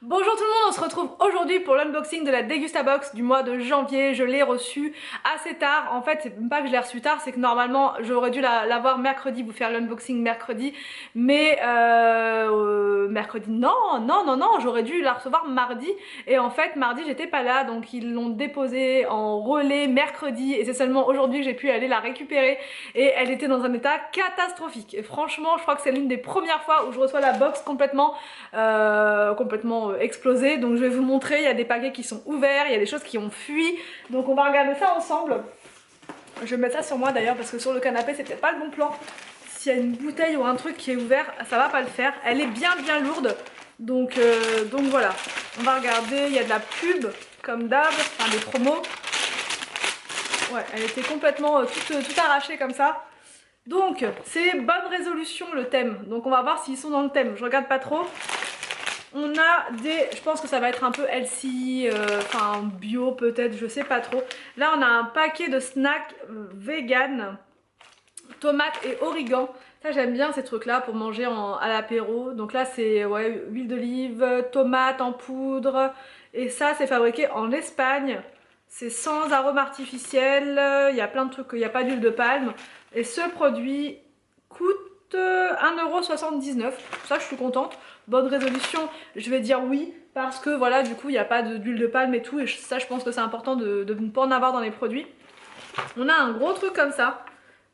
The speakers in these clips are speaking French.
Bonjour tout le monde, on se retrouve aujourd'hui pour l'unboxing de la Degustabox du mois de janvier. Je l'ai reçue assez tard. En fait, c'est même pas que je l'ai reçue tard, c'est que normalement j'aurais dû l'avoir mercredi, vous faire l'unboxing mercredi. Mais mercredi, non, j'aurais dû la recevoir mardi. Et en fait, mardi j'étais pas là, donc ils l'ont déposée en relais mercredi. Et c'est seulement aujourd'hui que j'ai pu aller la récupérer. Et elle était dans un état catastrophique. Et franchement, je crois que c'est l'une des premières fois où je reçois la box complètement explosé. Donc je vais vous montrer, il y a des paquets qui sont ouverts, il y a des choses qui ont fui. Donc on va regarder ça ensemble. Je vais mettre ça sur moi d'ailleurs parce que sur le canapé c'est peut-être pas le bon plan. S'il y a une bouteille ou un truc qui est ouvert, ça va pas le faire. Elle est bien lourde. Donc voilà, on va regarder, il y a de la pub comme d'hab, enfin des promos. Ouais, elle était complètement toute arrachée comme ça. Donc, c'est bonne résolution le thème. Donc on va voir s'ils sont dans le thème. Je regarde pas trop. On a des... Je pense que ça va être un peu healthy, enfin bio peut-être, je sais pas trop. Là on a un paquet de snacks vegan, tomates et origan. Ça j'aime bien ces trucs là pour manger à l'apéro. Donc là c'est ouais, huile d'olive, tomates en poudre. Et ça c'est fabriqué en Espagne. C'est sans arôme artificiel, il y a plein de trucs, il n'y a pas d'huile de palme. Et ce produit coûte 1,79 €. Ça je suis contente. Bonne résolution, je vais dire oui. Parce que voilà, du coup il n'y a pas d'huile de palme et tout. Et ça je pense que c'est important de ne pas en avoir dans les produits. On a un gros truc comme ça.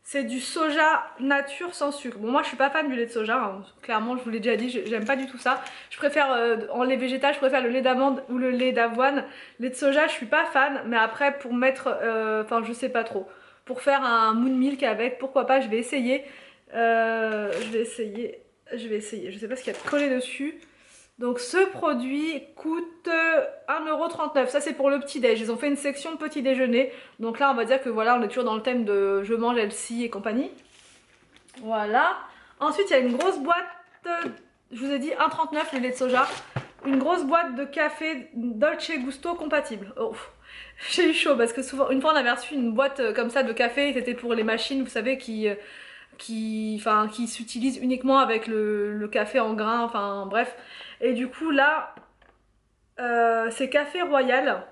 C'est du soja nature sans sucre. Bon moi je suis pas fan du lait de soja, hein. Clairement je vous l'ai déjà dit, j'aime pas du tout ça. Je préfère en lait végétal, je préfère le lait d'amande ou le lait d'avoine. Lait de soja je suis pas fan, mais après pour mettre, enfin je sais pas trop. Pour faire un moon milk avec, pourquoi pas, je vais essayer. Je vais essayer, je sais pas ce qu'il y a de collé dessus. Donc ce produit coûte 1,39 €. Ça c'est pour le petit déj. Ils ont fait une section petit déjeuner. Donc là on va dire que voilà, on est toujours dans le thème de je mange healthy et compagnie. Voilà. Ensuite il y a une grosse boîte, je vous ai dit 1,39 € le lait de soja. Une grosse boîte de café Dolce Gusto compatible. Oh, j'ai eu chaud parce que souvent, une fois on avait reçu une boîte comme ça de café. C'était pour les machines, vous savez, qui s'utilisent uniquement avec le café en grains, enfin bref. Et du coup là, c'est Café Royal.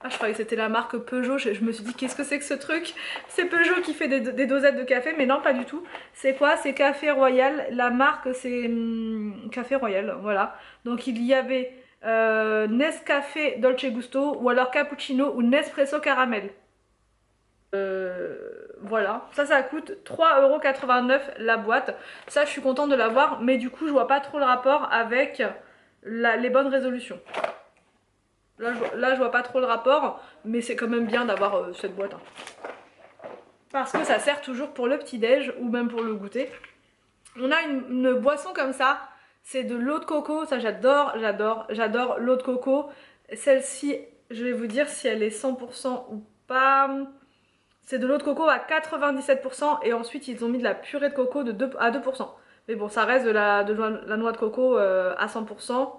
Ah, je croyais que c'était la marque Peugeot, je me suis dit qu'est-ce que c'est que ce truc? C'est Peugeot qui fait des dosettes de café, mais non pas du tout. C'est quoi? C'est Café Royal, la marque c'est Café Royal, voilà. Donc il y avait Nescafé Dolce Gusto ou alors Cappuccino ou Nespresso Caramel. Voilà, ça coûte 3,89 € la boîte. Ça je suis contente de l'avoir, mais du coup je vois pas trop le rapport avec les bonnes résolutions. Là je vois pas trop le rapport, mais c'est quand même bien d'avoir cette boîte, hein. Parce que ça sert toujours pour le petit déj ou même pour le goûter. On a une boisson comme ça, c'est de l'eau de coco. Ça j'adore l'eau de coco. Celle-ci, je vais vous dire si elle est 100% ou pas. C'est de l'eau de coco à 97% et ensuite ils ont mis de la purée de coco à 2%. Mais bon, ça reste de la noix de coco à 100%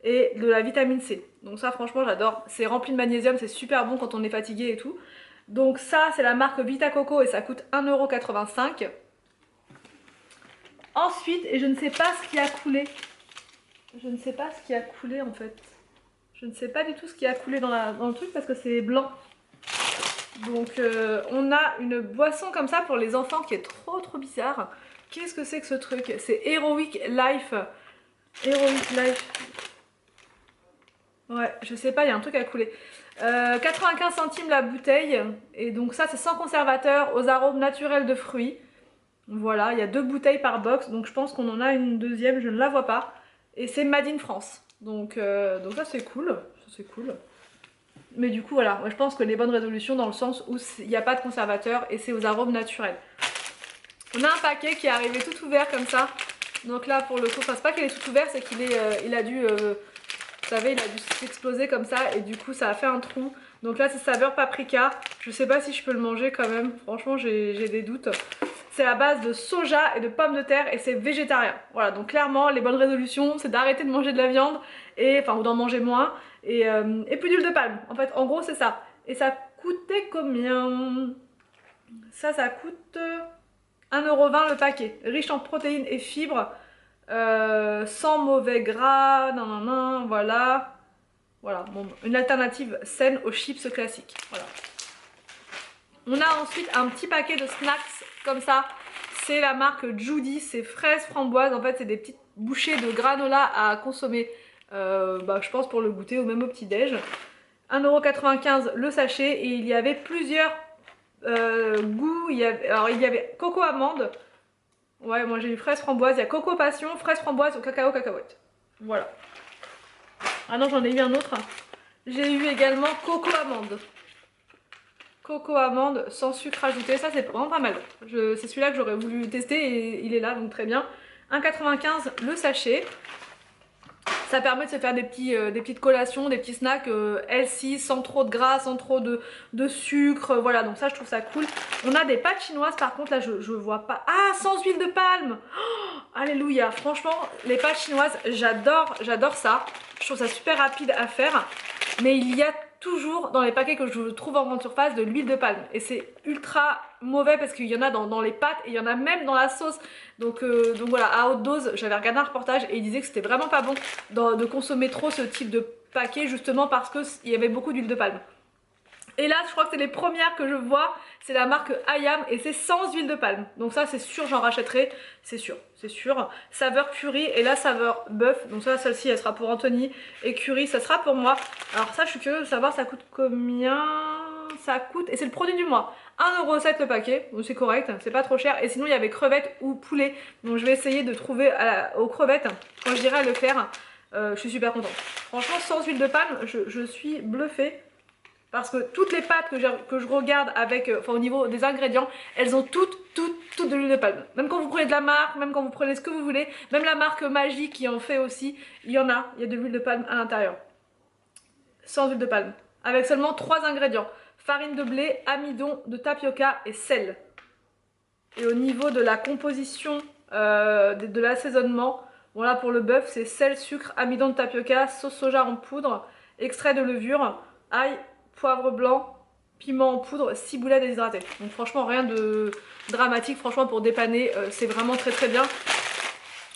et de la vitamine C. Donc ça franchement j'adore. C'est rempli de magnésium, c'est super bon quand on est fatigué et tout. Donc ça c'est la marque Vita Coco et ça coûte 1,85 €. Ensuite, et je ne sais pas ce qui a coulé. Je ne sais pas ce qui a coulé en fait. Je ne sais pas du tout ce qui a coulé dans le truc parce que c'est blanc. Donc on a une boisson comme ça pour les enfants qui est trop bizarre. Qu'est-ce que c'est que ce truc? C'est Heroic Life. Heroic Life. Ouais, je sais pas, il y a un truc à couler. 95 centimes la bouteille. Et donc ça c'est sans conservateur, aux arômes naturels de fruits. Voilà, il y a 2 bouteilles par box. Donc je pense qu'on en a une deuxième, je ne la vois pas. Et c'est Made in France. Donc ça c'est cool. Ça c'est cool. Mais du coup voilà, moi, je pense que les bonnes résolutions dans le sens où il n'y a pas de conservateur et c'est aux arômes naturels. On a un paquet qui est arrivé tout ouvert comme ça. Donc là pour le coup, enfin c'est pas qu'il est tout ouvert, c'est qu'il il a dû, vous savez, il a dû s'exploser comme ça et du coup ça a fait un trou. Donc là c'est saveur paprika, je sais pas si je peux le manger quand même, franchement j'ai des doutes. C'est à base de soja et de pommes de terre et c'est végétarien. Voilà, donc clairement les bonnes résolutions c'est d'arrêter de manger de la viande, et enfin ou d'en manger moins, et plus d'huile de palme. En fait en gros c'est ça. Et ça coûtait combien? Ça coûte 1,20 € le paquet. Riche en protéines et fibres. sans mauvais gras, nan, nan, nan, voilà. Voilà, bon, une alternative saine aux chips classiques. Voilà. On a ensuite un petit paquet de snacks comme ça. C'est la marque Judy, c'est fraises framboises. En fait, c'est des petites bouchées de granola à consommer, je pense pour le goûter ou même au petit-déj. 1,95 € le sachet et il y avait plusieurs goûts. Alors, il y avait coco amande. Ouais, moi j'ai eu fraise framboise. Il y a coco passion, fraise framboise au cacao cacahuète. Voilà. Ah non, j'en ai eu un autre. J'ai eu également coco amande. Coco amande sans sucre ajouté, ça c'est vraiment pas mal. C'est celui-là que j'aurais voulu tester et il est là, donc très bien. 1,95 € le sachet. Ça permet de se faire des petites collations, des petits snacks healthy, sans trop de gras, sans trop de sucre. Voilà, donc ça je trouve ça cool. On a des pâtes chinoises, par contre là je vois pas. Ah, sans huile de palme. Oh, alléluia, franchement les pâtes chinoises j'adore ça. Je trouve ça super rapide à faire. Mais il y a toujours dans les paquets que je trouve en grande surface de l'huile de palme. Et c'est ultra mauvais parce qu'il y en a dans les pâtes et il y en a même dans la sauce. Donc voilà, à haute dose, j'avais regardé un reportage et il disait que c'était vraiment pas bon de consommer trop ce type de paquet justement parce qu'il y avait beaucoup d'huile de palme. Et là, je crois que c'est les premières que je vois, c'est la marque Ayam et c'est sans huile de palme. Donc ça, c'est sûr, j'en rachèterai, c'est sûr, c'est sûr. Saveur curry et la saveur bœuf. Donc ça, celle-ci, elle sera pour Anthony et curry, ça sera pour moi. Alors ça, je suis curieuse de savoir, ça coûte combien? Ça coûte, et c'est le produit du mois, 1,07 € le paquet, donc c'est correct, c'est pas trop cher. Et sinon, il y avait crevettes ou poulet. Donc je vais essayer de trouver aux crevettes, quand je dirai à Leclerc. Je suis super contente. Franchement, sans huile de palme, je suis bluffée. Parce que toutes les pâtes que je regarde avec, au niveau des ingrédients, elles ont toutes de l'huile de palme. Même quand vous prenez de la marque, même quand vous prenez ce que vous voulez, même la marque Maggi qui en fait aussi, il y a de l'huile de palme à l'intérieur. Sans huile de palme. Avec seulement 3 ingrédients. Farine de blé, amidon, de tapioca et sel. Et au niveau de la composition, de l'assaisonnement, bon là pour le bœuf, c'est sel, sucre, amidon de tapioca, sauce soja en poudre, extrait de levure, ail, poivre blanc, piment en poudre, ciboulette déshydratée. Donc franchement rien de dramatique, franchement pour dépanner c'est vraiment très bien.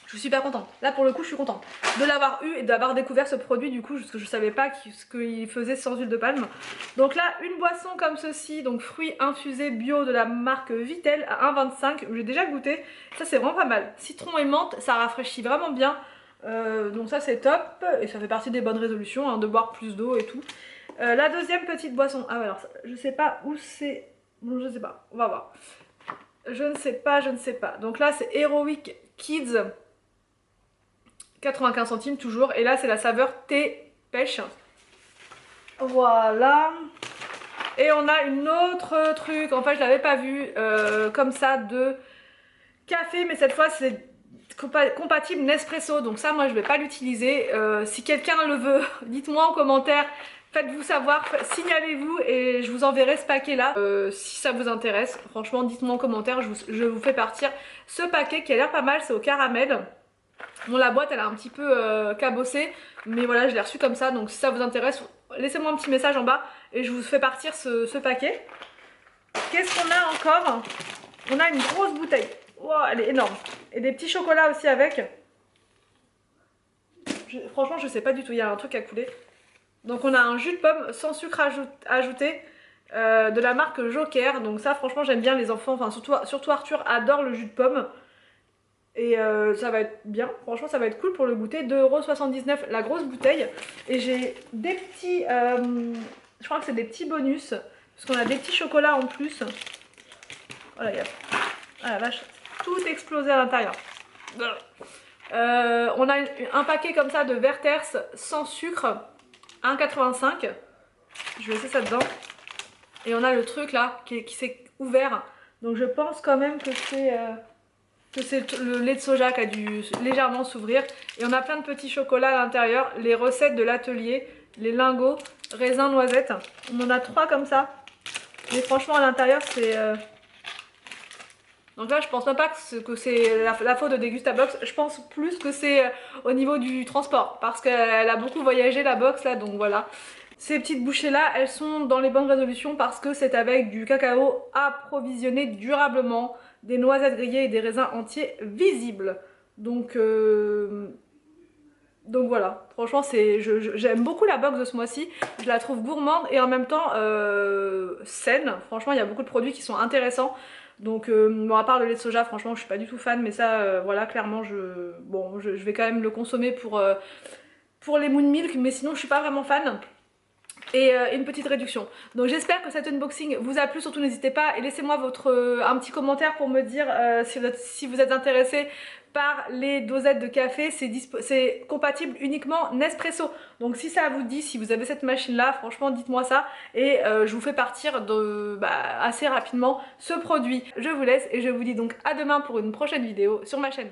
Je suis super contente. Là pour le coup je suis contente de l'avoir eu et d'avoir découvert ce produit du coup parce que je savais pas ce qu'il faisait sans huile de palme. Donc là une boisson comme ceci, donc fruits infusés bio de la marque Vitel à 1,25 €. J'ai déjà goûté, ça c'est vraiment pas mal. Citron et menthe, ça rafraîchit vraiment bien. Donc ça c'est top et ça fait partie des bonnes résolutions hein, de boire plus d'eau et tout. La deuxième petite boisson, ah ouais, alors je sais pas où c'est, bon je sais pas, on va voir. Je ne sais pas. Donc là c'est Heroic Kids, 95 centimes toujours, et là c'est la saveur thé pêche. Voilà. Et on a une autre truc, en fait je l'avais pas vu, comme ça de café, mais cette fois c'est compatible Nespresso, donc ça moi je vais pas l'utiliser. Si quelqu'un le veut, dites-moi en commentaire. Faites-vous savoir, signalez-vous et je vous enverrai ce paquet là si ça vous intéresse. Franchement dites-moi en commentaire, je vous fais partir ce paquet qui a l'air pas mal, c'est au caramel. Bon la boîte elle a un petit peu cabossé, mais voilà je l'ai reçu comme ça, donc si ça vous intéresse laissez-moi un petit message en bas et je vous fais partir ce paquet. Qu'est-ce qu'on a encore? On a une grosse bouteille, wow, elle est énorme, et des petits chocolats aussi avec. Franchement je sais pas du tout, il y a un truc à couler. Donc on a un jus de pomme sans sucre ajouté de la marque Joker. Donc ça franchement j'aime bien, les enfants, enfin surtout Arthur adore le jus de pomme. Et ça va être bien, franchement ça va être cool pour le goûter. 2,79 € la grosse bouteille. Et j'ai des petits, je crois que c'est des petits bonus. Parce qu'on a des petits chocolats en plus. Voilà, il y a, ah la vache, tout explosé à l'intérieur. On a un paquet comme ça de Werther's sans sucre. 1,85 €. Je vais laisser ça dedans. Et on a le truc là qui s'est ouvert. Donc je pense quand même que c'est le lait de soja qui a dû légèrement s'ouvrir. Et on a plein de petits chocolats à l'intérieur. Les recettes de l'atelier, les lingots, raisins, noisettes. On en a 3 comme ça. Mais franchement à l'intérieur c'est... Donc là je pense même pas que c'est la faute de Degustabox, je pense plus que c'est au niveau du transport. Parce qu'elle a beaucoup voyagé la box là, donc voilà. Ces petites bouchées là, elles sont dans les bonnes résolutions parce que c'est avec du cacao approvisionné durablement, des noisettes grillées et des raisins entiers visibles. Donc voilà, franchement j'aime beaucoup la box de ce mois-ci, je la trouve gourmande et en même temps saine. Franchement il y a beaucoup de produits qui sont intéressants. Donc bon, à part le lait de soja, franchement je suis pas du tout fan, mais ça voilà, clairement je vais quand même le consommer pour les Moon Milk, mais sinon je suis pas vraiment fan. Et une petite réduction. Donc j'espère que cet unboxing vous a plu, surtout n'hésitez pas et laissez-moi un petit commentaire pour me dire si vous êtes intéressé par les dosettes de café. C'est compatible uniquement Nespresso. Donc si ça vous dit, si vous avez cette machine là, franchement dites-moi ça et je vous fais partir assez rapidement ce produit. Je vous laisse et je vous dis donc à demain pour une prochaine vidéo sur ma chaîne.